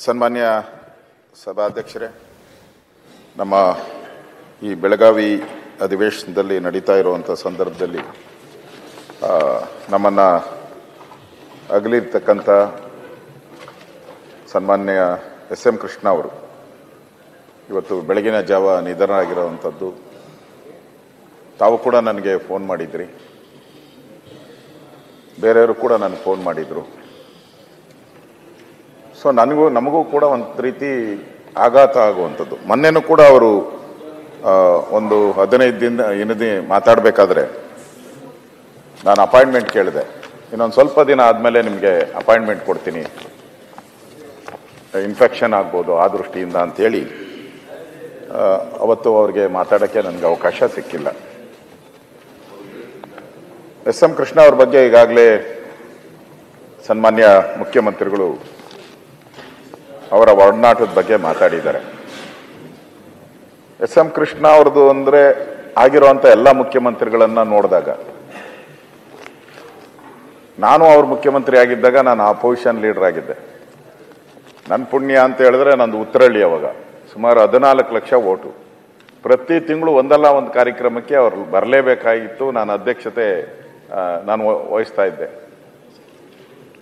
ಸನ್ಮಾನ್ಯ ಸಭಾಧ್ಯಕ್ಷರೇ, ನಮ್ಮ ಈ ಬೆಳಗಾವಿ ಅಧಿವೇಶನದಲ್ಲಿ ನಡೀತಾ ಇರುವಂಥ ಸಂದರ್ಭದಲ್ಲಿ ನಮ್ಮನ್ನು ಅಗಲಿರ್ತಕ್ಕಂಥ ಸನ್ಮಾನ್ಯ ಎಸ್.ಎಂ. ಕೃಷ್ಣ ಅವರು ಇವತ್ತು ಬೆಳಗಿನ ಜಾವ ನಿಧನರಾಗಿರುವಂಥದ್ದು. ತಾವು ಕೂಡ ನನಗೆ ಫೋನ್ ಮಾಡಿದ್ರಿ, ಬೇರೆಯವರು ಕೂಡ ನನಗೆ ಫೋನ್ ಮಾಡಿದರು. ಸೊ ನಮಗೂ ಕೂಡ ಒಂದು ರೀತಿ ಆಘಾತ ಆಗುವಂಥದ್ದು. ಮೊನ್ನೆನೂ ಕೂಡ ಅವರು ಒಂದು 15 ದಿನ ಮಾತಾಡಬೇಕಾದ್ರೆ ನಾನು ಅಪಾಯಿಂಟ್ಮೆಂಟ್ ಕೇಳಿದೆ. ಇನ್ನೊಂದು ಸ್ವಲ್ಪ ದಿನ ಆದಮೇಲೆ ನಿಮಗೆ ಅಪಾಯಿಂಟ್ಮೆಂಟ್ ಕೊಡ್ತೀನಿ, ಇನ್ಫೆಕ್ಷನ್ ಆಗ್ಬೋದು ಆ ದೃಷ್ಟಿಯಿಂದ ಅಂತೇಳಿ ಅವತ್ತು ಅವ್ರಿಗೆ ಮಾತಾಡೋಕ್ಕೆ ನನಗೆ ಅವಕಾಶ ಸಿಕ್ಕಿಲ್ಲ. ಎಸ್.ಎಂ. ಕೃಷ್ಣ ಅವ್ರ ಬಗ್ಗೆ ಈಗಾಗಲೇ ಸನ್ಮಾನ್ಯ ಮುಖ್ಯಮಂತ್ರಿಗಳು ಅವರ ಒಡನಾಟದ ಬಗ್ಗೆ ಮಾತಾಡಿದ್ದಾರೆ. ಎಸ್.ಎಂ. ಕೃಷ್ಣ ಅವ್ರದ್ದು ಅಂದರೆ ಆಗಿರುವಂಥ ಎಲ್ಲ ಮುಖ್ಯಮಂತ್ರಿಗಳನ್ನ ನೋಡಿದಾಗ, ನಾನು ಅವ್ರ ಮುಖ್ಯಮಂತ್ರಿ ಆಗಿದ್ದಾಗ ನಾನು ಅಪೋಸಿಷನ್ ಲೀಡರ್ ಆಗಿದ್ದೆ. ನನ್ನ ಪುಣ್ಯ ಅಂತ ಹೇಳಿದ್ರೆ ನಂದು ಉತ್ತರಹಳ್ಳಿ, ಅವಾಗ ಸುಮಾರು 14 ಲಕ್ಷ ಓಟು. ಪ್ರತಿ ತಿಂಗಳು ಒಂದಲ್ಲ ಒಂದು ಕಾರ್ಯಕ್ರಮಕ್ಕೆ ಅವ್ರು ಬರಲೇಬೇಕಾಗಿತ್ತು. ನಾನು ಅಧ್ಯಕ್ಷತೆ ನಾನು ವಹಿಸ್ತಾ ಇದ್ದೆ.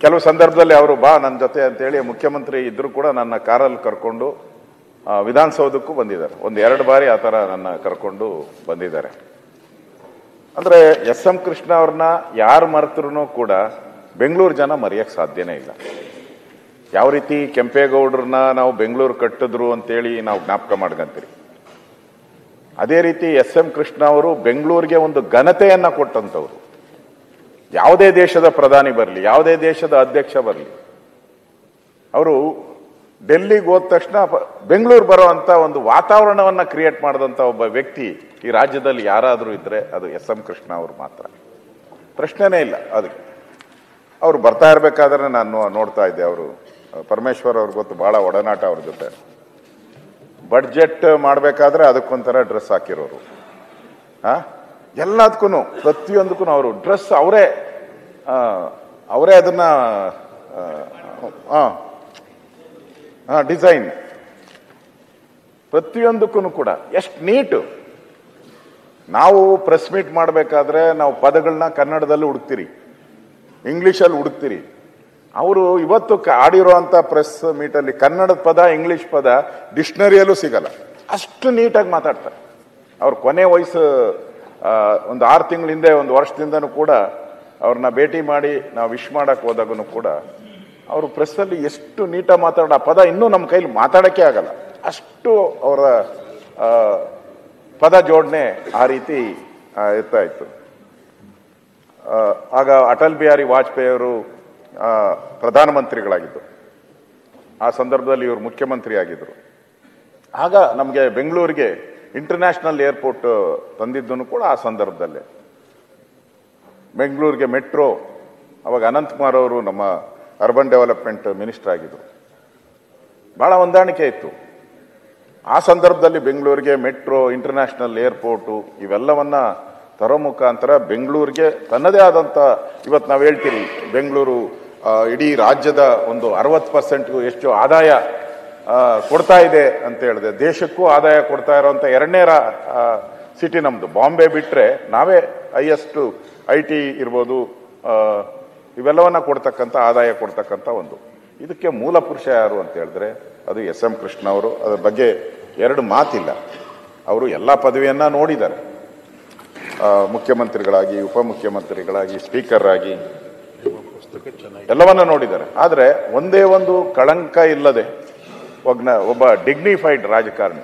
ಕೆಲವು ಸಂದರ್ಭದಲ್ಲಿ ಅವರು ಬಾ ನನ್ನ ಜೊತೆ ಅಂತೇಳಿ ಮುಖ್ಯಮಂತ್ರಿ ಇದ್ರೂ ಕೂಡ ನನ್ನ ಕಾರಲ್ಲಿ ಕರ್ಕೊಂಡು ವಿಧಾನಸೌಧಕ್ಕೂ ಬಂದಿದ್ದಾರೆ. 1-2 ಬಾರಿ ಆ ಥರ ನನ್ನ ಕರ್ಕೊಂಡು ಬಂದಿದ್ದಾರೆ. ಅಂದರೆ ಎಸ್.ಎಂ. ಕೃಷ್ಣ ಅವ್ರನ್ನ ಯಾರು ಮರೆತರೂ ಕೂಡ ಬೆಂಗಳೂರು ಜನ ಮರೆಯೋಕ್ಕೆ ಸಾಧ್ಯನೇ ಇಲ್ಲ. ಯಾವ ರೀತಿ ಕೆಂಪೇಗೌಡರನ್ನ ನಾವು ಬೆಂಗಳೂರು ಕಟ್ಟಿದ್ರು ಅಂತೇಳಿ ನಾವು ಜ್ಞಾಪಕ ಮಾಡ್ಕೊಂತೀರಿ, ಅದೇ ರೀತಿ ಎಸ್.ಎಂ. ಕೃಷ್ಣ ಅವರು ಬೆಂಗಳೂರಿಗೆ ಒಂದು ಘನತೆಯನ್ನ ಕೊಟ್ಟಂಥವ್ರು. ಯಾವುದೇ ದೇಶದ ಪ್ರಧಾನಿ ಬರಲಿ, ಯಾವುದೇ ದೇಶದ ಅಧ್ಯಕ್ಷ ಬರಲಿ, ಅವರು ಡೆಲ್ಲಿಗೆ ಹೋದ ತಕ್ಷಣ ಬೆಂಗಳೂರು ಬರೋ ಅಂತ ಒಂದು ವಾತಾವರಣವನ್ನ ಕ್ರಿಯೇಟ್ ಮಾಡಿದಂಥ ಒಬ್ಬ ವ್ಯಕ್ತಿ ಈ ರಾಜ್ಯದಲ್ಲಿ ಯಾರಾದರೂ ಇದ್ರೆ ಅದು ಎಸ್.ಎಂ. ಕೃಷ್ಣ ಅವರು ಮಾತ್ರ, ಪ್ರಶ್ನೆನೇ ಇಲ್ಲ. ಅದಕ್ಕೆ ಅವ್ರು ಬರ್ತಾ ಇರಬೇಕಾದ್ರೆ ನಾನು ನೋಡ್ತಾ ಇದ್ದೆ, ಅವರು ಪರಮೇಶ್ವರ್ ಅವ್ರಿಗೆ ಗೊತ್ತು, ಬಹಳ ಒಡನಾಟ ಅವ್ರ ಜೊತೆ. ಬಡ್ಜೆಟ್ ಮಾಡಬೇಕಾದ್ರೆ ಅದಕ್ಕೊಂಥರ ಡ್ರೆಸ್ ಹಾಕಿರೋರು, ಎಲ್ಲದಕ್ಕೂ ಪ್ರತಿಯೊಂದಕ್ಕೂ ಅವರು ಡ್ರೆಸ್ ಅವರೇ ಅದನ್ನ ಡಿಸೈನ್ ಪ್ರತಿಯೊಂದಕ್ಕೂ ಕೂಡ ಎಷ್ಟು ನೀಟು. ನಾವು ಪ್ರೆಸ್ ಮೀಟ್ ಮಾಡಬೇಕಾದ್ರೆ ನಾವು ಪದಗಳನ್ನ ಕನ್ನಡದಲ್ಲಿ ಹುಡುಕ್ತೀರಿ, ಇಂಗ್ಲಿಷಲ್ಲಿ ಹುಡುಕ್ತೀರಿ. ಅವರು ಇವತ್ತು ಆಡಿರುವಂಥ ಪ್ರೆಸ್ ಮೀಟಲ್ಲಿ ಕನ್ನಡದ ಪದ, ಇಂಗ್ಲಿಷ್ ಪದ ಡಿಕ್ಷನರಿಯಲ್ಲೂ ಸಿಗಲ್ಲ, ಅಷ್ಟು ನೀಟಾಗಿ ಮಾತಾಡ್ತಾರೆ. ಅವ್ರ ಕೊನೆ ವಯಸ್ಸು ಒಂದು 6 ತಿಂಗಳ ಹಿಂದೆ, 1 ವರ್ಷದಿಂದನೂ ಕೂಡ ಅವ್ರನ್ನ ಭೇಟಿ ಮಾಡಿ ನಾವು ವಿಶ್ ಮಾಡಕ್ಕೆ ಹೋದಾಗೂ ಕೂಡ ಅವರು ಪ್ರೆಸ್ಸಲ್ಲಿ ಎಷ್ಟು ನೀಟಾಗಿ ಮಾತಾಡೋ ಆ ಪದ ಇನ್ನೂ ನಮ್ಮ ಕೈಲಿ ಮಾತಾಡೋಕ್ಕೆ ಆಗಲ್ಲ, ಅಷ್ಟು ಅವರ ಪದ ಜೋಡಣೆ ಆ ರೀತಿ ಇರ್ತಾ ಇತ್ತು. ಆಗ ಅಟಲ್ ಬಿಹಾರಿ ವಾಜಪೇಯಿ ಅವರು ಪ್ರಧಾನಮಂತ್ರಿಗಳಾಗಿದ್ದರು, ಆ ಸಂದರ್ಭದಲ್ಲಿ ಇವರು ಮುಖ್ಯಮಂತ್ರಿ ಆಗಿದ್ದರು. ಆಗ ನಮಗೆ ಬೆಂಗಳೂರಿಗೆ ಇಂಟರ್ನ್ಯಾಷನಲ್ ಏರ್ಪೋರ್ಟ್ ತಂದಿದ್ದನು ಕೂಡ ಆ ಸಂದರ್ಭದಲ್ಲೇ. ಬೆಂಗಳೂರಿಗೆ ಮೆಟ್ರೋ, ಅವಾಗ ಅನಂತಕುಮಾರ್ ಅವರು ನಮ್ಮ ಅರ್ಬನ್ ಡೆವಲಪ್ಮೆಂಟ್ ಮಿನಿಸ್ಟರ್ ಆಗಿದ್ದರು. ಬಹಳ ಹೊಂದಾಣಿಕೆ ಇತ್ತು. ಆ ಸಂದರ್ಭದಲ್ಲಿ ಬೆಂಗಳೂರಿಗೆ ಮೆಟ್ರೋ, ಇಂಟರ್ನ್ಯಾಷನಲ್ ಏರ್ಪೋರ್ಟು ಇವೆಲ್ಲವನ್ನ ತರೋ ಮುಖಾಂತರ ಬೆಂಗಳೂರಿಗೆ ತನ್ನದೇ ಆದಂಥ, ಇವತ್ತು ನಾವು ಹೇಳ್ತೀರಿ ಬೆಂಗಳೂರು ಇಡೀ ರಾಜ್ಯದ ಒಂದು 60% ಎಷ್ಟು ಆದಾಯ ಕೊಡ್ತಾ ಇದೆ ಅಂತ ಹೇಳಿದೆ. ದೇಶಕ್ಕೂ ಆದಾಯ ಕೊಡ್ತಾ ಇರೋಂಥ 2ನೇ ಸಿಟಿ ನಮ್ಮದು. ಬಾಂಬೆ ಬಿಟ್ಟರೆ ನಾವೇ ಹೈಯೆಸ್ಟ್ IT ಇರ್ಬೋದು, ಇವೆಲ್ಲವನ್ನ ಕೊಡ್ತಕ್ಕಂಥ, ಆದಾಯ ಕೊಡ್ತಕ್ಕಂಥ ಒಂದು. ಇದಕ್ಕೆ ಮೂಲ ಪುರುಷ ಯಾರು ಅಂತ ಹೇಳಿದ್ರೆ ಅದು ಎಸ್.ಎಂ. ಕೃಷ್ಣ ಅವರು. ಅದ್ರ ಬಗ್ಗೆ 2 ಮಾತಿಲ್ಲ. ಅವರು ಎಲ್ಲ ಪದವಿಯನ್ನ ನೋಡಿದ್ದಾರೆ, ಮುಖ್ಯಮಂತ್ರಿಗಳಾಗಿ, ಉಪಮುಖ್ಯಮಂತ್ರಿಗಳಾಗಿ, ಸ್ಪೀಕರ್ ಆಗಿ ಎಲ್ಲವನ್ನ ನೋಡಿದ್ದಾರೆ. ಆದರೆ ಒಂದೇ ಒಂದು ಕಳಂಕ ಇಲ್ಲದೆ ಒಬ್ಬ ಡಿಗ್ನಿಫೈಡ್ ರಾಜಕಾರಣಿ.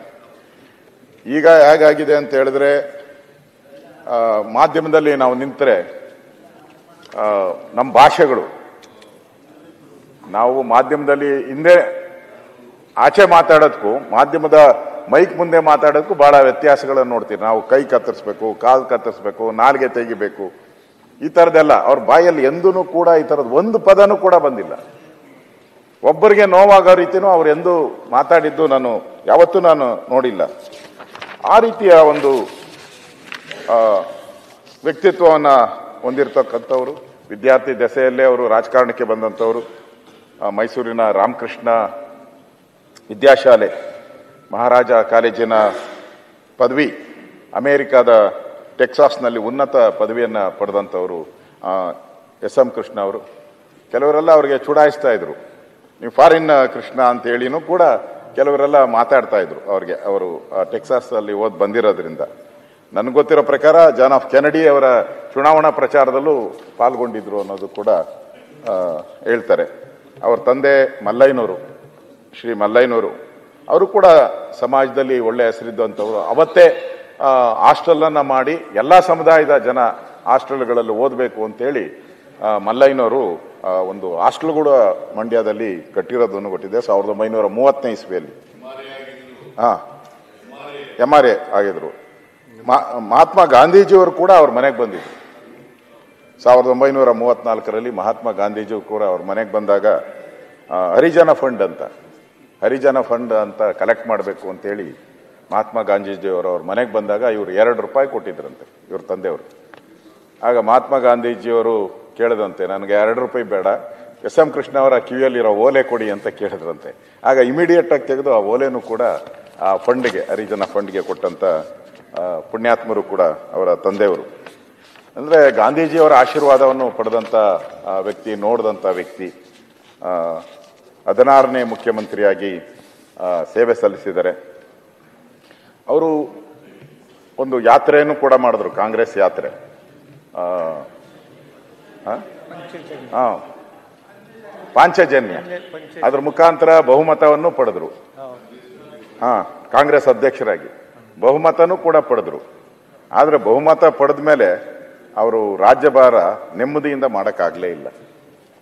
ಈಗ ಹೇಗಾಗಿದೆ ಅಂತ ಹೇಳಿದ್ರೆ, ಮಾಧ್ಯಮದಲ್ಲಿ ನಾವು ನಿಂತರೆ ನಮ್ಮ ಭಾಷೆಗಳು, ನಾವು ಮಾಧ್ಯಮದಲ್ಲಿ ಹಿಂದೆ ಆಚೆ ಮಾತಾಡೋದಕ್ಕೂ ಮಾಧ್ಯಮದ ಮೈಕ್ ಮುಂದೆ ಮಾತಾಡೋದಕ್ಕೂ ಬಹಳ ವ್ಯತ್ಯಾಸಗಳನ್ನು ನೋಡ್ತೀವಿ. ನಾವು ಕೈ ಕತ್ತರಿಸ್ಬೇಕು, ಕಾಲು ಕತ್ತರಿಸ್ಬೇಕು, ನಾಲಿಗೆ ತೆಗಿಬೇಕು, ಈ ಥರದ್ದೆಲ್ಲ ಅವ್ರ ಬಾಯಲ್ಲಿ ಎಂದೂ ಕೂಡ ಈ ಥರದ್ದು ಒಂದು ಪದನೂ ಕೂಡ ಬಂದಿಲ್ಲ. ಒಬ್ಬರಿಗೆ ನೋವಾಗೋ ರೀತಿನೂ ಅವ್ರು ಎಂದೂ ಮಾತಾಡಿದ್ದು ನಾನು ಯಾವತ್ತೂ ನೋಡಿಲ್ಲ. ಆ ರೀತಿಯ ಒಂದು ವ್ಯಕ್ತಿತ್ವವನ್ನು ಹೊಂದಿರತಕ್ಕಂಥವ್ರು. ವಿದ್ಯಾರ್ಥಿ ದೆಸೆಯಲ್ಲೇ ಅವರು ರಾಜಕಾರಣಕ್ಕೆ ಬಂದಂಥವ್ರು. ಮೈಸೂರಿನ ರಾಮಕೃಷ್ಣ ವಿದ್ಯಾಶಾಲೆ ಮಹಾರಾಜ ಕಾಲೇಜಿನ ಪದವಿ, ಅಮೇರಿಕಾದ ಟೆಕ್ಸಾಸ್ನಲ್ಲಿ ಉನ್ನತ ಪದವಿಯನ್ನು ಪಡೆದಂಥವರು ಎಸ್.ಎಂ. ಕೃಷ್ಣ ಅವರು. ಕೆಲವರೆಲ್ಲ ಅವರಿಗೆ ಚುಡಾಯಿಸ್ತಾ ಇದ್ರು, ನೀವು ಫಾರಿನ್ ಕೃಷ್ಣ ಅಂತ ಹೇಳಿನೂ ಕೂಡ ಕೆಲವರೆಲ್ಲ ಮಾತಾಡ್ತಾ ಇದ್ರು ಅವ್ರಿಗೆ, ಅವರು ಟೆಕ್ಸಾಸ್ ಅಲ್ಲಿ ಓದ್ ಬಂದಿರೋದ್ರಿಂದ. ನನಗೆ ಗೊತ್ತಿರೋ ಪ್ರಕಾರ ಜಾನ್ ಆಫ್ ಕೆನಡಿ ಅವರ ಚುನಾವಣಾ ಪ್ರಚಾರದಲ್ಲೂ ಪಾಲ್ಗೊಂಡಿದ್ರು ಅನ್ನೋದು ಕೂಡ ಹೇಳ್ತಾರೆ. ಅವ್ರ ತಂದೆ ಮಲ್ಲಯ್ಯನವರು, ಶ್ರೀ ಮಲ್ಲಯ್ಯನವರು, ಅವರು ಕೂಡ ಸಮಾಜದಲ್ಲಿ ಒಳ್ಳೆ ಹೆಸರಿದ್ದಂಥವ್ರು. ಅವತ್ತೇ ಹಾಸ್ಟೆಲನ್ನು ಮಾಡಿ ಎಲ್ಲ ಸಮುದಾಯದ ಜನ ಹಾಸ್ಟೆಲ್ಗಳಲ್ಲಿ ಓದಬೇಕು ಅಂತೇಳಿ ಮಲ್ಲಯ್ಯನವರು ಒಂದು ಹಾಸ್ಟೆಲ್ ಕೂಡ ಮಂಡ್ಯದಲ್ಲಿ ಕಟ್ಟಿರೋದನ್ನು ಕೊಟ್ಟಿದೆ 1930ನೇ ಇಸ್ವಿಯಲ್ಲಿ. MRA ಆಗಿದ್ರು. ಮಹಾತ್ಮ ಗಾಂಧೀಜಿಯವರು ಕೂಡ ಅವ್ರ ಮನೆಗೆ ಬಂದಿದ್ರು 1934ರಲ್ಲಿ. ಮಹಾತ್ಮ ಗಾಂಧೀಜಿ ಕೂಡ ಅವ್ರ ಮನೆಗೆ ಬಂದಾಗ ಹರಿಜನ ಫಂಡ್ ಅಂತ ಕಲೆಕ್ಟ್ ಮಾಡಬೇಕು ಅಂತೇಳಿ ಮಹಾತ್ಮ ಗಾಂಧೀಜಿಯವರು ಅವ್ರ ಮನೆಗೆ ಬಂದಾಗ ಇವರು ₹2 ಕೊಟ್ಟಿದ್ರಂತೆ ಇವ್ರ ತಂದೆಯವರು. ಆಗ ಮಹಾತ್ಮ ಗಾಂಧೀಜಿಯವರು ಕೇಳಿದಂತೆ, ನನಗೆ ₹2 ಬೇಡ, ಎಸ್.ಎಂ. ಕೃಷ್ಣ ಅವರ ಕಿವಿಯಲ್ಲಿರೋ ಓಲೆ ಕೊಡಿ ಅಂತ ಕೇಳಿದ್ರಂತೆ. ಆಗ ಇಮಿಡಿಯೇಟ್ ಆಗಿ ತೆಗೆದು ಆ ಓಲೆನೂ ಕೂಡ ಆ ಫಂಡ್ಗೆ, ಹರಿಜನ ಫಂಡ್ಗೆ ಕೊಟ್ಟಂತ ಪುಣ್ಯಾತ್ಮರು ಕೂಡ ಅವರ ತಂದೆಯವರು. ಅಂದ್ರೆ ಗಾಂಧೀಜಿಯವರ ಆಶೀರ್ವಾದವನ್ನು ಪಡೆದಂತ ವ್ಯಕ್ತಿ, ನೋಡಿದಂತ ವ್ಯಕ್ತಿ. 16ನೇ ಮುಖ್ಯಮಂತ್ರಿಯಾಗಿ ಸೇವೆ ಸಲ್ಲಿಸಿದ್ದಾರೆ. ಅವರು ಒಂದು ಯಾತ್ರೆಯನ್ನು ಕೂಡ ಮಾಡಿದ್ರು, ಕಾಂಗ್ರೆಸ್ ಯಾತ್ರೆ. ಪಾಂಚಜನ್ಯ, ಅದ್ರ ಮುಖಾಂತರ ಬಹುಮತವನ್ನು ಪಡೆದ್ರು. ಕಾಂಗ್ರೆಸ್ ಅಧ್ಯಕ್ಷರಾಗಿ ಬಹುಮತನೂ ಕೂಡ ಪಡೆದ್ರು. ಆದ್ರೆ ಬಹುಮತ ಪಡೆದ ಮೇಲೆ ಅವರು ರಾಜ್ಯಭಾರ ನೆಮ್ಮದಿಯಿಂದ ಮಾಡೋಕ್ಕಾಗಲೇ ಇಲ್ಲ.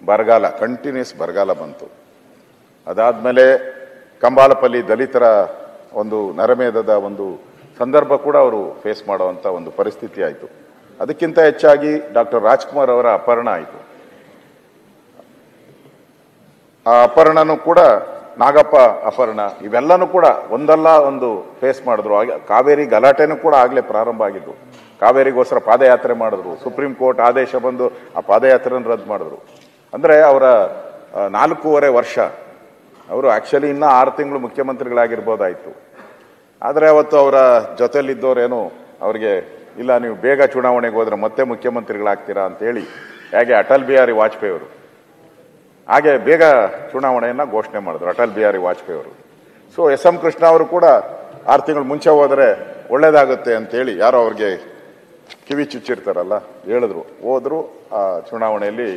ಬರಗಾಲ, ಕಂಟಿನ್ಯೂಸ್ ಬರಗಾಲ ಬಂತು. ಅದಾದ್ಮೇಲೆ ಕಂಬಾಲಪಲ್ಲಿ ದಲಿತರ ಒಂದು ನರಮೇಧದ ಒಂದು ಸಂದರ್ಭ ಕೂಡ ಅವರು ಫೇಸ್ ಮಾಡುವಂತ ಒಂದು ಪರಿಸ್ಥಿತಿ ಆಯಿತು. ಅದಕ್ಕಿಂತ ಹೆಚ್ಚಾಗಿ ಡಾಕ್ಟರ್ ರಾಜ್ಕುಮಾರ್ ಅವರ ಅಪಹರಣ ಆಯಿತು. ಆ ಅಪಹರಣನೂ ಕೂಡ, ನಾಗಪ್ಪ ಅಪಹರಣ, ಇವೆಲ್ಲನೂ ಕೂಡ ಒಂದಲ್ಲ ಒಂದು ಫೇಸ್ ಮಾಡಿದ್ರು. ಕಾವೇರಿ ಗಲಾಟೆನೂ ಕೂಡ ಆಗ್ಲೇ ಪ್ರಾರಂಭ ಆಗಿದ್ದು. ಕಾವೇರಿಗೋಸ್ಕರ ಪಾದಯಾತ್ರೆ ಮಾಡಿದ್ರು. ಸುಪ್ರೀಂ ಕೋರ್ಟ್ ಆದೇಶ ಬಂದು ಆ ಪಾದಯಾತ್ರೆಯನ್ನು ರದ್ದು ಮಾಡಿದ್ರು. ಅಂದ್ರೆ ಅವರ 4.5 ವರ್ಷ, ಅವರು ಆಕ್ಚುಲಿ ಇನ್ನ 6 ತಿಂಗಳು ಮುಖ್ಯಮಂತ್ರಿಗಳಾಗಿರ್ಬೋದಾಯ್ತು. ಆದ್ರೆ ಅವತ್ತು ಅವರ ಜೊತೆಲಿದ್ದವರೇನು ಅವ್ರಿಗೆ, ಇಲ್ಲ ನೀವು ಬೇಗ ಚುನಾವಣೆಗೆ ಹೋದ್ರೆ ಮತ್ತೆ ಮುಖ್ಯಮಂತ್ರಿಗಳಾಗ್ತೀರಾ ಅಂತ ಹೇಳಿ, ಹೇಗೆ ಅಟಲ್ ಬಿಹಾರಿ ವಾಜಪೇಯಿ ಅವರು ಹಾಗೆ ಬೇಗ ಚುನಾವಣೆಯನ್ನ ಘೋಷಣೆ ಮಾಡಿದ್ರು ಅಟಲ್ ಬಿಹಾರಿ ವಾಜಪೇಯಿ ಅವರು. So SM. ಕೃಷ್ಣ ಅವರು ಕೂಡ 6 ತಿಂಗಳು ಮುಂಚೆ ಹೋದ್ರೆ ಒಳ್ಳೇದಾಗುತ್ತೆ ಅಂತೇಳಿ ಯಾರೋ ಅವ್ರಿಗೆ ಕಿವಿ ಚುಚ್ಚಿರ್ತಾರಲ್ಲ, ಹೇಳಿದ್ರು. ಹೋದ್ರು. ಆ ಚುನಾವಣೆಯಲ್ಲಿ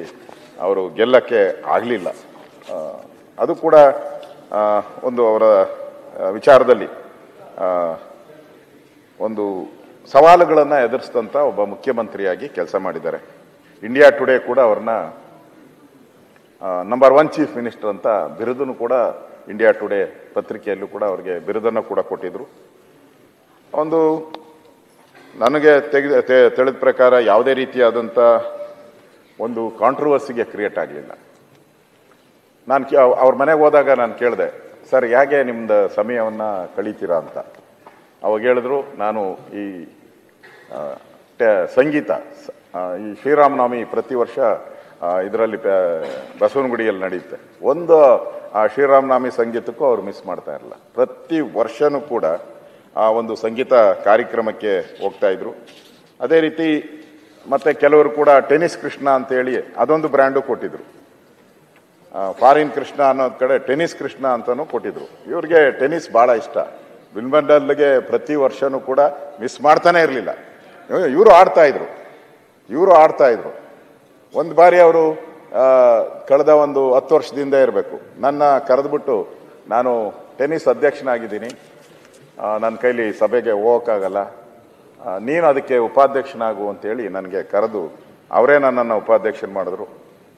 ಅವರು ಗೆಲ್ಲಕ್ಕೆ ಆಗಲಿಲ್ಲ. ಅದು ಕೂಡ ಒಂದು ಅವರ ವಿಚಾರದಲ್ಲಿ ಒಂದು ಸವಾಲುಗಳನ್ನು ಎದುರಿಸಿದಂತ ಒಬ್ಬ ಮುಖ್ಯಮಂತ್ರಿಯಾಗಿ ಕೆಲಸ ಮಾಡಿದ್ದಾರೆ. ಇಂಡಿಯಾ ಟುಡೇ ಕೂಡ ಅವ್ರನ್ನ ನಂಬರ್ 1 ಚೀಫ್ ಮಿನಿಸ್ಟರ್ ಅಂತ ಬಿರುದನ್ನು ಕೂಡ ಇಂಡಿಯಾ ಟುಡೇ ಪತ್ರಿಕೆಯಲ್ಲೂ ಕೂಡ ಅವರಿಗೆ ಬಿರುದನ್ನು ಕೂಡ ಕೊಟ್ಟಿದ್ರು. ಒಂದು ನನಗೆ ತಿಳಿದ ಪ್ರಕಾರ ಯಾವುದೇ ರೀತಿಯಾದಂಥ ಒಂದು ಕಾಂಟ್ರವರ್ಸಿಗೆ ಕ್ರಿಯೇಟ್ ಆಗಲಿಲ್ಲ. ನಾನು ಅವ್ರ ಮನೆಗೆ ಹೋದಾಗ ನಾನು ಕೇಳಿದೆ, ಸರ್ ಹೇಗೆ ನಿಮ್ದು ಸಮಯವನ್ನು ಕಳೀತೀರಾ ಅಂತ. ಅವಾಗ ಹೇಳಿದ್ರು, ನಾನು ಈ ಸಂಗೀತ, ಈ ಶ್ರೀರಾಮನವಮಿ ಪ್ರತಿ ವರ್ಷ ಇದರಲ್ಲಿ ಬಸವನಗುಡಿಯಲ್ಲಿ ನಡೆಯುತ್ತೆ. ಒಂದು ಆ ಶ್ರೀರಾಮನವಮಿ ಸಂಗೀತಕ್ಕೂ ಅವ್ರು ಮಿಸ್ ಮಾಡ್ತಾ ಇರಲಿಲ್ಲ. ಪ್ರತಿ ವರ್ಷನೂ ಕೂಡ ಆ ಒಂದು ಸಂಗೀತ ಕಾರ್ಯಕ್ರಮಕ್ಕೆ ಹೋಗ್ತಾ ಇದ್ರು. ಅದೇ ರೀತಿ ಮತ್ತೆ ಕೆಲವರು ಕೂಡ ಟೆನ್ನಿಸ್ ಕೃಷ್ಣ ಅಂತ ಹೇಳಿ ಅದೊಂದು ಬ್ರ್ಯಾಂಡು ಕೊಟ್ಟಿದ್ರು. ಫಾರಿನ್ ಕೃಷ್ಣ ಅನ್ನೋದ್ ಕಡೆ ಟೆನ್ನಿಸ್ ಕೃಷ್ಣ ಅಂತಾನು ಕೊಟ್ಟಿದ್ರು. ಇವ್ರಿಗೆ ಟೆನ್ನಿಸ್ ಬಹಳ ಇಷ್ಟ. ವಿಂಬಲ್ಡನ್ಗೆ ಪ್ರತಿ ವರ್ಷನೂ ಕೂಡ ಮಿಸ್ ಮಾಡ್ತಾನೆ ಇರಲಿಲ್ಲ. ಇವರು ಆಡ್ತಾ ಇದ್ರು. ಒಂದು ಬಾರಿ ಅವರು ಕಳೆದ ಒಂದು 10 ವರ್ಷದಿಂದ ಇರಬೇಕು, ನನ್ನ ಕರೆದ್ಬಿಟ್ಟು, ನಾನು ಟೆನ್ನಿಸ್ ಅಧ್ಯಕ್ಷನಾಗಿದ್ದೀನಿ, ನನ್ನ ಕೈಲಿ ಸಭೆಗೆ ಹೋಗೋಕ್ಕಾಗಲ್ಲ, ನೀನು ಅದಕ್ಕೆ ಉಪಾಧ್ಯಕ್ಷನಾಗು ಅಂತೇಳಿ ನನಗೆ ಕರೆದು ಅವರೇ ನನ್ನನ್ನು ಉಪಾಧ್ಯಕ್ಷನ ಮಾಡಿದ್ರು.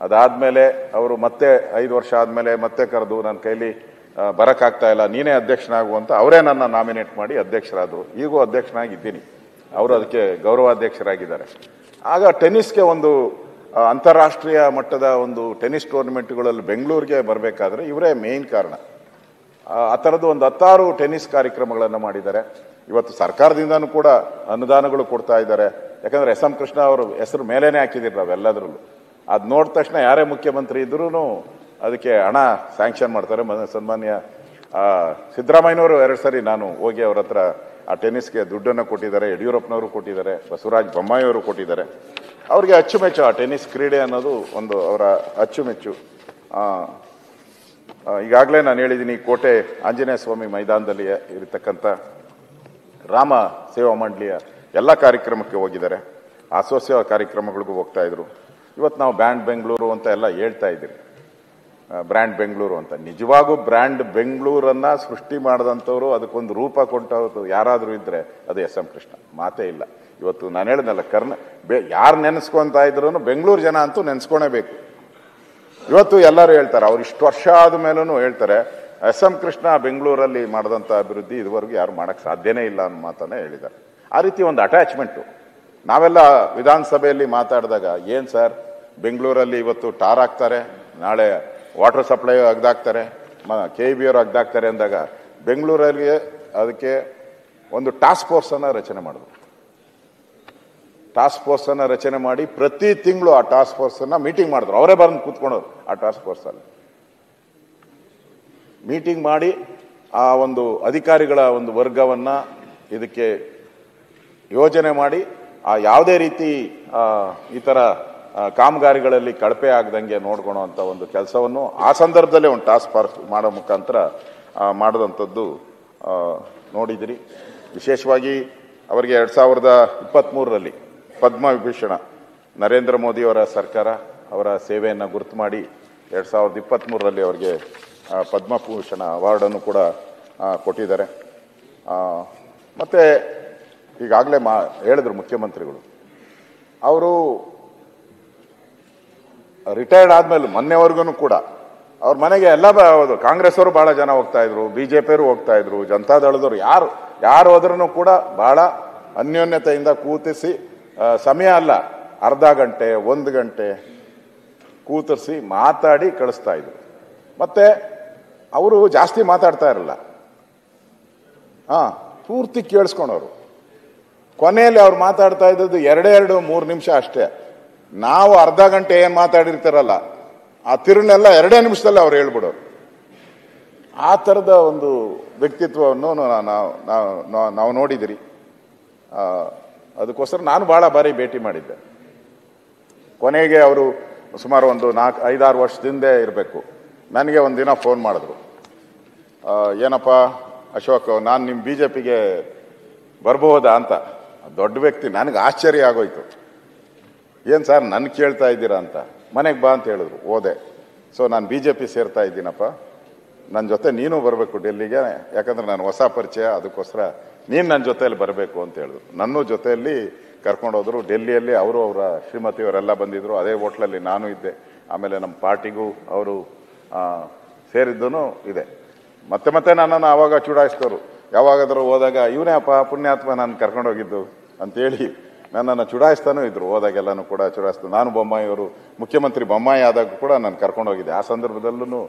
ಅದಾದ್ಮೇಲೆ ಅವರು ಮತ್ತೆ 5 ವರ್ಷ ಆದ್ಮೇಲೆ ಮತ್ತೆ ಕರೆದು, ನನ್ನ ಕೈಲಿ ಬರಕ್ಕಾಗ್ತಾ ಇಲ್ಲ, ನೀನೇ ಅಧ್ಯಕ್ಷನಾಗು ಅಂತ ಅವರೇ ನನ್ನ ನಾಮಿನೇಟ್ ಮಾಡಿ ಅಧ್ಯಕ್ಷರಾದರು. ಈಗೂ ಅಧ್ಯಕ್ಷನಾಗಿದ್ದೀನಿ, ಅವರು ಅದಕ್ಕೆ ಗೌರವಾಧ್ಯಕ್ಷರಾಗಿದ್ದಾರೆ. ಆಗ ಟೆನ್ನಿಸ್ಗೆ ಒಂದು ಅಂತಾರಾಷ್ಟ್ರೀಯ ಮಟ್ಟದ ಒಂದು ಟೆನ್ನಿಸ್ ಟೂರ್ನಮೆಂಟ್ಗಳಲ್ಲಿ ಬೆಂಗಳೂರಿಗೆ ಬರಬೇಕಾದ್ರೆ ಇವರೇ ಮೇನ್ ಕಾರಣ. ಆ ಥರದ್ದು ಒಂದು 10 ಟೆನ್ನಿಸ್ ಕಾರ್ಯಕ್ರಮಗಳನ್ನು ಮಾಡಿದ್ದಾರೆ. ಇವತ್ತು ಸರ್ಕಾರದಿಂದನೂ ಕೂಡ ಅನುದಾನಗಳು ಕೊಡ್ತಾ ಇದ್ದಾರೆ. ಯಾಕಂದ್ರೆ ಎಸ್.ಎಂ. ಕೃಷ್ಣ ಅವರು ಹೆಸರು ಮೇಲೇನೆ ಹಾಕಿದಿಲ್ಲ ಅವೆಲ್ಲದ್ರಲ್ಲೂ. ಅದು ನೋಡಿದ ತಕ್ಷಣ ಯಾರೇ ಮುಖ್ಯಮಂತ್ರಿ ಇದ್ರೂ ಅದಕ್ಕೆ ಹಣ ಸ್ಯಾಂಕ್ಷನ್ ಮಾಡ್ತಾರೆ. ಸನ್ಮಾನ್ಯ ಸಿದ್ದರಾಮಯ್ಯನವರು 2 ಸರಿ ನಾನು ಹೋಗಿ ಅವ್ರ ಹತ್ರ ಆ ಟೆನ್ನಿಸ್ಗೆ ದುಡ್ಡನ್ನು ಕೊಟ್ಟಿದ್ದಾರೆ, ಯಡಿಯೂರಪ್ಪನವರು ಕೊಟ್ಟಿದ್ದಾರೆ, ಬಸವರಾಜ ಬೊಮ್ಮಾಯಿಯವರು ಕೊಟ್ಟಿದ್ದಾರೆ. ಅವ್ರಿಗೆ ಅಚ್ಚುಮೆಚ್ಚು ಆ ಟೆನ್ನಿಸ್ ಕ್ರೀಡೆ ಅನ್ನೋದು ಒಂದು ಅವರ ಅಚ್ಚುಮೆಚ್ಚು. ಈಗಾಗಲೇ ನಾನು ಹೇಳಿದ್ದೀನಿ, ಕೋಟೆ ಆಂಜನೇಯ ಸ್ವಾಮಿ ಮೈದಾನದಲ್ಲಿ ಇರತಕ್ಕಂಥ ರಾಮ ಸೇವಾ ಮಂಡಳಿಯ ಎಲ್ಲ ಕಾರ್ಯಕ್ರಮಕ್ಕೆ ಹೋಗಿದ್ದಾರೆ. ಅಸೋಸಿಯೇಷನ್ ಕಾರ್ಯಕ್ರಮಗಳಿಗೂ ಹೋಗ್ತಾ ಇದ್ರು. ಇವತ್ತು ನಾವು ಬ್ರ್ಯಾಂಡ್ ಬೆಂಗಳೂರು ಅಂತ ಎಲ್ಲ ಹೇಳ್ತಾ ಇದ್ದೀವಿ. ಬ್ರ್ಯಾಂಡ್ ಬೆಂಗಳೂರು ಅಂತ ನಿಜವಾಗೂ ಬ್ರ್ಯಾಂಡ್ ಬೆಂಗಳೂರನ್ನ ಸೃಷ್ಟಿ ಮಾಡಿದಂಥವ್ರು, ಅದಕ್ಕೊಂದು ರೂಪ ಕೊಟ್ಟವ್ರು ಯಾರಾದರೂ ಇದ್ರೆ ಅದು ಎಸ್ ಎಂ ಕೃಷ್ಣ, ಮಾತೇ ಇಲ್ಲ. ಇವತ್ತು ನಾನು ಹೇಳಿದ್ನಲ್ಲ, ಯಾರು ನೆನೆಸ್ಕೊಂತ ಇದ್ರು ಬೆಂಗಳೂರು ಜನ ಅಂತೂ ನೆನೆಸ್ಕೊಳೇಬೇಕು. ಇವತ್ತು ಎಲ್ಲರೂ ಹೇಳ್ತಾರೆ, ಅವ್ರು ಇಷ್ಟು ವರ್ಷ ಆದ ಮೇಲೂ ಹೇಳ್ತಾರೆ, ಎಸ್ ಎಂ ಕೃಷ್ಣ ಬೆಂಗಳೂರಲ್ಲಿ ಮಾಡಿದಂಥ ಅಭಿವೃದ್ಧಿ ಇದುವರೆಗೂ ಯಾರು ಮಾಡಕ್ ಸಾಧ್ಯನೇ ಇಲ್ಲ ಅನ್ನೋ ಮಾತನ್ನ ಹೇಳಿದ್ದಾರೆ. ಆ ರೀತಿ ಒಂದು ಅಟ್ಯಾಚ್ಮೆಂಟು. ನಾವೆಲ್ಲ ವಿಧಾನಸಭೆಯಲ್ಲಿ ಮಾತಾಡಿದಾಗ, ಏನ್ ಸರ್ ಬೆಂಗಳೂರಲ್ಲಿ ಇವತ್ತು ಟಾರ್ ಹಾಕ್ತಾರೆ, ನಾಳೆ ವಾಟರ್ ಸಪ್ಲೈ ಅಗ್ದಾಕ್ತಾರೆ, KEB ಅವರು ಅಗ್ದಾಕ್ತಾರೆ ಅಂದಾಗ ಬೆಂಗಳೂರಲ್ಲಿ ಅದಕ್ಕೆ ಒಂದು ಟಾಸ್ಕ್ ಫೋರ್ಸ್ ಅನ್ನ ರಚನೆ ಮಾಡಿದ್ರು. ಟಾಸ್ಕ್ ಫೋರ್ಸ್ ಅನ್ನ ರಚನೆ ಮಾಡಿ ಪ್ರತಿ ತಿಂಗಳು ಆ ಟಾಸ್ಕ್ ಫೋರ್ಸ್ ಅನ್ನ ಮೀಟಿಂಗ್ ಮಾಡಿದ್ರು. ಅವರೇ ಬಂದು ಕೂತ್ಕೊಂಡವ್ರು ಆ ಟಾಸ್ಕ್ ಫೋರ್ಸ್ ಅಲ್ಲಿ ಮೀಟಿಂಗ್ ಮಾಡಿ ಆ ಒಂದು ಅಧಿಕಾರಿಗಳ ಒಂದು ವರ್ಗವನ್ನ ಇದಕ್ಕೆ ಯೋಜನೆ ಮಾಡಿ ಆ ಯಾವುದೇ ರೀತಿ ಈ ತರ ಕಾಮಗಾರಿಗಳಲ್ಲಿ ಕಳಪೆ ಆಗದಂಗೆ ನೋಡ್ಕೊಳ್ಳುವಂತ ಒಂದು ಕೆಲಸವನ್ನು ಆ ಸಂದರ್ಭದಲ್ಲೇ ಒಂದು ಟಾಸ್ಕ್ ಫೋರ್ಸ್ ಮಾಡೋ ಮುಖಾಂತರ ಮಾಡಿದಂಥದ್ದು ನೋಡಿದಿರಿ. ವಿಶೇಷವಾಗಿ ಅವರಿಗೆ 2023ರಲ್ಲಿ ಪದ್ಮವಿಭೂಷಣ ನರೇಂದ್ರ ಮೋದಿಯವರ ಸರ್ಕಾರ ಅವರ ಸೇವೆಯನ್ನು ಗುರುತು ಮಾಡಿ 2023ರಲ್ಲಿ ಅವರಿಗೆ ಪದ್ಮಭೂಷಣ ಅವಾರ್ಡನ್ನು ಕೂಡ ಕೊಟ್ಟಿದ್ದಾರೆ. ಮತ್ತೆ ಈಗಾಗಲೇ ಹೇಳಿದ್ರು ಮುಖ್ಯಮಂತ್ರಿಗಳು, ಅವರು ರಿಟೈರ್ಡ್ ಆದ್ಮೇಲೆ ಮೊನ್ನೆವರೆಗೂ ಕೂಡ ಅವ್ರ ಮನೆಗೆ ಎಲ್ಲ ಕಾಂಗ್ರೆಸ್ ಅವರು ಬಹಳ ಜನ ಹೋಗ್ತಾ ಇದ್ರು, ಬಿಜೆಪಿಯವರು ಹೋಗ್ತಾ ಇದ್ರು, ಜನತಾದಳದವರು ಯಾರು ಹೋದ್ರೂ ಕೂಡ ಬಹಳ ಅನ್ಯೋನ್ಯತೆಯಿಂದ ಕೂತಿಸಿ, ಸಮಯ ಅಲ್ಲ ಅರ್ಧ ಗಂಟೆ 1 ಗಂಟೆ ಕೂತಿಸಿ ಮಾತಾಡಿ ಕಳಿಸ್ತಾ ಇದ್ರು. ಮತ್ತೆ ಅವರು ಜಾಸ್ತಿ ಮಾತಾಡ್ತಾ ಇರಲ್ಲ, ಪೂರ್ತಿ ಕೇಳಿಸ್ಕೊಂಡವ್ರು. ಕೊನೆಯಲ್ಲಿ ಅವ್ರು ಮಾತಾಡ್ತಾ ಇದ್ದದ್ದು 2-3 ನಿಮಿಷ ಅಷ್ಟೇ. ನಾವು ಅರ್ಧ ಗಂಟೆ ಏನ್ ಮಾತಾಡಿರ್ತಾರಲ್ಲ ಆ ತಿರುನೆಲ್ಲ 2 ನಿಮಿಷದಲ್ಲಿ ಅವ್ರು ಹೇಳ್ಬಿಡೋರು. ಆ ಥರದ ಒಂದು ವ್ಯಕ್ತಿತ್ವವನ್ನು ನಾವು ನೋಡಿದಿರಿ. ಅದಕ್ಕೋಸ್ಕರ ನಾನು ಬಹಳ ಬಾರಿ ಭೇಟಿ ಮಾಡಿದ್ದೆ. ಕೊನೆಗೆ ಅವರು ಸುಮಾರು ಒಂದು 4-5-6 ವರ್ಷದಿಂದ ಇರಬೇಕು, ನನಗೆ ಒಂದಿನ ಫೋನ್ ಮಾಡಿದ್ರು. ಏನಪ್ಪ ಅಶೋಕ್, ನಾನು ನಿಮ್ಮ BJPಗೆ ಬರ್ಬಹುದಾ ಅಂತ. ದೊಡ್ಡ ವ್ಯಕ್ತಿ, ನನಗೆ ಆಶ್ಚರ್ಯ ಆಗೋಯ್ತು. ಏನು ಸರ್ ನನ್ನ ಕೇಳ್ತಾ ಇದ್ದೀರಾ ಅಂತ. ಮನೆಗೆ ಬಾ ಅಂತ ಹೇಳಿದ್ರು, ಹೋದೆ. ಸೊ ನಾನು BJP ಸೇರ್ತಾ ಇದ್ದೀನಪ್ಪ, ನನ್ನ ಜೊತೆ ನೀನು ಬರಬೇಕು ಡೆಲ್ಲಿಗೆ, ಯಾಕಂದ್ರೆ ನಾನು ಹೊಸ ಪರಿಚಯ, ಅದಕ್ಕೋಸ್ಕರ ನೀನು ನನ್ನ ಜೊತೆಯಲ್ಲಿ ಬರಬೇಕು ಅಂತ ಹೇಳಿದ್ರು. ನನ್ನ ಜೊತೆಯಲ್ಲಿ ಕರ್ಕೊಂಡೋದ್ರು. ಡೆಲ್ಲಿಯಲ್ಲಿ ಅವರು ಅವರ ಶ್ರೀಮತಿಯವರೆಲ್ಲ ಬಂದಿದ್ರು. ಅದೇ ಹೋಟ್ಲಲ್ಲಿ ನಾನು ಇದ್ದೆ. ಆಮೇಲೆ ನಮ್ಮ ಪಾರ್ಟಿಗೂ ಅವರು ಸೇರಿದ್ದೂ ಇದೆ. ಮತ್ತೆ ನನ್ನನ್ನು ಆವಾಗ ಚುಡಾಯಿಸಿದವರು. ಯಾವಾಗಾದರೂ ಹೋದಾಗ ಇವನೇ ಅಪ್ಪ ಪುಣ್ಯಾತ್ಮ ನಾನು ಕರ್ಕೊಂಡೋಗಿದ್ದು ಅಂತೇಳಿ ನನ್ನನ್ನು ಚುಡಾಯಿಸ್ತಾನೂ ಇದ್ರು. ಹೋದಾಗೆಲ್ಲನೂ ಕೂಡ ಚುಡಾಯಿಸ್ತು. ನಾನು ಬೊಮ್ಮಾಯಿಯವರು ಮುಖ್ಯಮಂತ್ರಿ ಬೊಮ್ಮಾಯಿ ಆದಾಗ ಕೂಡ ನಾನು ಕರ್ಕೊಂಡೋಗಿದ್ದೆ. ಆ ಸಂದರ್ಭದಲ್ಲೂ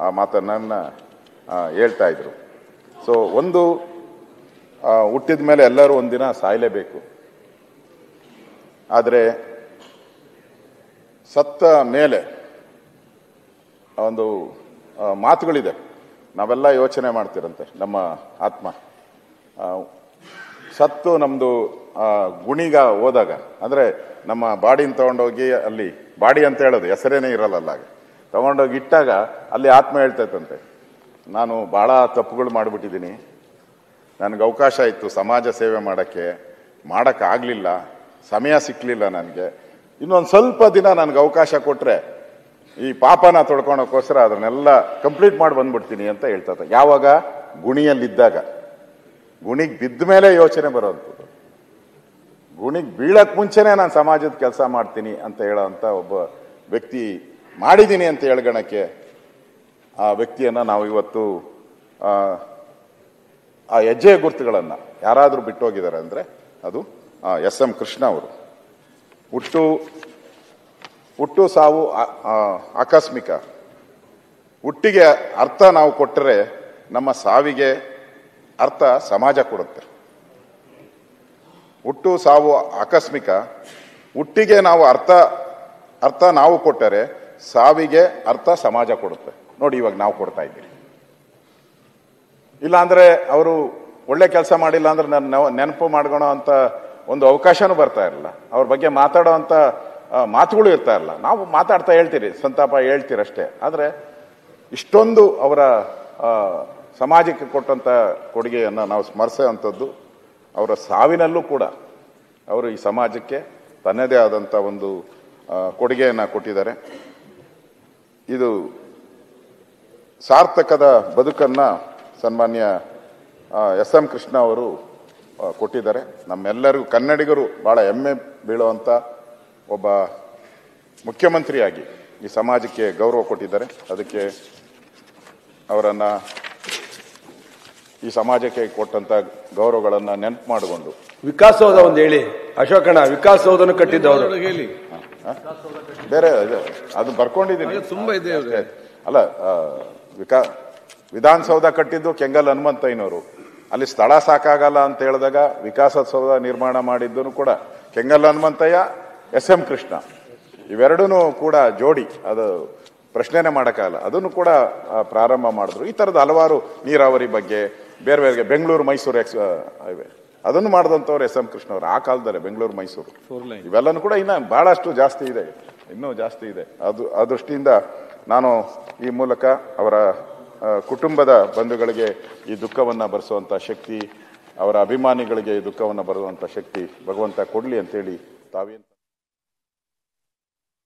ಆ ಮಾತನ್ನ ಹೇಳ್ತಾ ಇದ್ರು. ಸೊ ಒಂದು ಹುಟ್ಟಿದ ಮೇಲೆ ಎಲ್ಲರೂ ಒಂದಿನ ಸಾಯಲೇಬೇಕು. ಆದರೆ ಸತ್ತ ಮೇಲೆ ಒಂದು ಮಾತುಗಳಿದೆ, ನಾವೆಲ್ಲ ಯೋಚನೆ ಮಾಡ್ತಿರಂತೆ. ನಮ್ಮ ಆತ್ಮ ಸತ್ತು ನಮ್ದು ಗುಣಿಗ ಹೋದಾಗ, ಅಂದ್ರೆ ನಮ್ಮ ಬಾಡಿನ ತಗೊಂಡೋಗಿ ಅಲ್ಲಿ, ಬಾಡಿ ಅಂತ ಹೇಳೋದು ಹೆಸರೇನೇ ಇರಲ್ಲ, ತಗೊಂಡೋಗಿ ಇಟ್ಟಾಗ ಅಲ್ಲಿ ಆತ್ಮ ಹೇಳ್ತೈತಂತೆ, ನಾನು ಬಹಳ ತಪ್ಪುಗಳು ಮಾಡಿಬಿಟ್ಟಿದ್ದೀನಿ, ನನಗೆ ಅವಕಾಶ ಇತ್ತು ಸಮಾಜ ಸೇವೆ ಮಾಡೋಕ್ಕಾಗಲಿಲ್ಲ, ಸಮಯ ಸಿಕ್ಕಲಿಲ್ಲ ನನಗೆ, ಇನ್ನೊಂದು ಸ್ವಲ್ಪ ದಿನ ನನಗೆ ಅವಕಾಶ ಕೊಟ್ಟರೆ ಈ ಪಾಪನ ತೊಳ್ಕೊಳಕ್ಕೋಸ್ಕರ ಅದನ್ನೆಲ್ಲ ಕಂಪ್ಲೀಟ್ ಮಾಡಿ ಬಂದ್ಬಿಡ್ತೀನಿ ಅಂತ ಹೇಳ್ತದೆ. ಯಾವಾಗ? ಗುಣಿಯಲ್ಲಿದ್ದಾಗ. ಗುಣಿಗೆ ಬಿದ್ದ ಮೇಲೆ ಯೋಚನೆ ಬರೋವಂಥದ್ದು. ಗುಣಿಗೆ ಬೀಳಕ್ ಮುಂಚೆನೆ ನಾನು ಸಮಾಜದ ಕೆಲಸ ಮಾಡ್ತೀನಿ ಅಂತ ಹೇಳೋಂಥ ಒಬ್ಬ ವ್ಯಕ್ತಿ ಮಾಡಿದ್ದೀನಿ ಅಂತ ಹೇಳ್ಗಣಕ್ಕೆ ಆ ವ್ಯಕ್ತಿಯನ್ನ ನಾವು ಇವತ್ತು ಆ ಹೆಜ್ಜೆ ಗುರುತುಗಳನ್ನು ಯಾರಾದರೂ ಬಿಟ್ಟೋಗಿದ್ದಾರೆ ಅಂದರೆ ಅದು ಎಸ್ ಎಂ ಕೃಷ್ಣ ಅವರು. ಹುಟ್ಟು ಸಾವು ಆಕಸ್ಮಿಕ. ಹುಟ್ಟಿಗೆ ಅರ್ಥ ನಾವು ಕೊಟ್ಟರೆ ನಮ್ಮ ಸಾವಿಗೆ ಅರ್ಥ ಸಮಾಜ ಕೊಡುತ್ತೆ. ಹುಟ್ಟು ಸಾವು ಆಕಸ್ಮಿಕ. ಹುಟ್ಟಿಗೆ ನಾವು ಅರ್ಥ ನಾವು ಕೊಟ್ಟರೆ ಸಾವಿಗೆ ಅರ್ಥ ಸಮಾಜ ಕೊಡುತ್ತೆ. ನೋಡಿ ಇವಾಗ ನಾವು ಕೊಡ್ತಾ ಇದ್ದೀವಿ. ಇಲ್ಲ ಅಂದ್ರೆ ಅವರು ಒಳ್ಳೆ ಕೆಲಸ ಮಾಡಿಲ್ಲ ಅಂದ್ರೆ ನಾನು ನೆನಪು ಮಾಡ್ಕೊಳೋ ಅಂತ ಒಂದು ಅವಕಾಶನೂ ಬರ್ತಾ ಇರಲಿಲ್ಲ. ಅವ್ರ ಬಗ್ಗೆ ಮಾತಾಡೋ ಅಂತ ಮಾತುಗಳು ಇರ್ತಾ ಇರಲ್ಲ. ನಾವು ಮಾತಾಡ್ತಾ ಹೇಳ್ತೀರಿ, ಸಂತಾಪ ಹೇಳ್ತೀರಷ್ಟೇ. ಆದರೆ ಇಷ್ಟೊಂದು ಅವರ ಸಮಾಜಕ್ಕೆ ಕೊಟ್ಟಂತ ಕೊಡುಗೆಯನ್ನು ನಾವು ಸ್ಮರಿಸುವಂಥದ್ದು, ಅವರ ಸಾವಿನಲ್ಲೂ ಕೂಡ ಅವರು ಈ ಸಮಾಜಕ್ಕೆ ತನ್ನದೇ ಆದಂಥ ಒಂದು ಕೊಡುಗೆಯನ್ನು ಕೊಟ್ಟಿದ್ದಾರೆ. ಇದು ಸಾರ್ಥಕದ ಬದುಕನ್ನು ಸನ್ಮಾನ್ಯ ಎಸ್.ಎಂ. ಕೃಷ್ಣ ಅವರು ಕೊಟ್ಟಿದ್ದಾರೆ. ನಮ್ಮೆಲ್ಲರಿಗೂ ಕನ್ನಡಿಗರು ಬಹಳ ಹೆಮ್ಮೆ ಬೀಳುವಂಥ ಒಬ್ಬ ಮುಖ್ಯಮಂತ್ರಿಯಾಗಿ ಈ ಸಮಾಜಕ್ಕೆ ಗೌರವ ಕೊಟ್ಟಿದ್ದಾರೆ. ಅದಕ್ಕೆ ಅವರನ್ನು ಈ ಸಮಾಜಕ್ಕೆ ಕೊಟ್ಟಂತ ಗೌರವಗಳನ್ನು ನೆನಪು ಮಾಡಿಕೊಂಡು ವಿಕಾಸೌಧ ಒಂದು ಹೇಳಿ ಅಶೋಕಣ್ಣ, ವಿಕಾಸೌಧನ ಕಟ್ಟಿದ್ದವರು ಹೇಳಿ. ಬೇರೆ ಅದು ಬರ್ಕೊಂಡಿದ್ದೀನಿ ತುಂಬಾ ಇದೆ. ಅಲ್ಲ, ವಿಧಾನಸೌಧ ಕಟ್ಟಿದ್ದು ಕೆಂಗಲ್ ಹನುಮಂತಯ್ಯನವರು. ಅಲ್ಲಿ ಸ್ಥಳ ಸಾಕಾಗಲ್ಲ ಅಂತ ಹೇಳಿದಾಗ ವಿಕಾಸಸೌಧ ನಿರ್ಮಾಣ ಮಾಡಿದ್ದನು ಕೂಡ ಕೆಂಗಲ್ ಹನುಮಂತಯ್ಯ, ಎಸ್.ಎಂ. ಕೃಷ್ಣ. ಇವೆರಡೂ ಕೂಡ ಜೋಡಿ, ಅದು ಪ್ರಶ್ನೆನೇ ಮಾಡೋಕ್ಕಾಗಲ್ಲ. ಅದನ್ನು ಕೂಡ ಪ್ರಾರಂಭ ಮಾಡಿದ್ರು. ಈ ಥರದ ಹಲವಾರು ನೀರಾವರಿ ಬಗ್ಗೆ ಬೇರೆ ಬೇರೆ ಬೆಂಗಳೂರು ಮೈಸೂರು ಹೈವೇ ಅದನ್ನು ಮಾಡಿದಂಥವ್ರು ಎಸ್.ಎಂ. ಕೃಷ್ಣ ಅವರು. ಆ ಕಾಲದಲ್ಲೇ ಬೆಂಗಳೂರು ಮೈಸೂರು ಇವೆಲ್ಲನೂ ಕೂಡ ಇನ್ನು ಬಹಳಷ್ಟು ಜಾಸ್ತಿ ಇದೆ, ಇನ್ನೂ ಜಾಸ್ತಿ ಇದೆ. ಆ ದೃಷ್ಟಿಯಿಂದ ನಾನು ಈ ಮೂಲಕ ಅವರ ಕುಟುಂಬದ ಬಂಧುಗಳಿಗೆ ಈ ದುಃಖವನ್ನು ಭರಿಸುವಂಥ ಶಕ್ತಿ, ಅವರ ಅಭಿಮಾನಿಗಳಿಗೆ ಈ ದುಃಖವನ್ನು ಬರುವಂಥ ಶಕ್ತಿ ಭಗವಂತ ಕೊಡಲಿ ಅಂತೇಳಿ ತಾವೇನು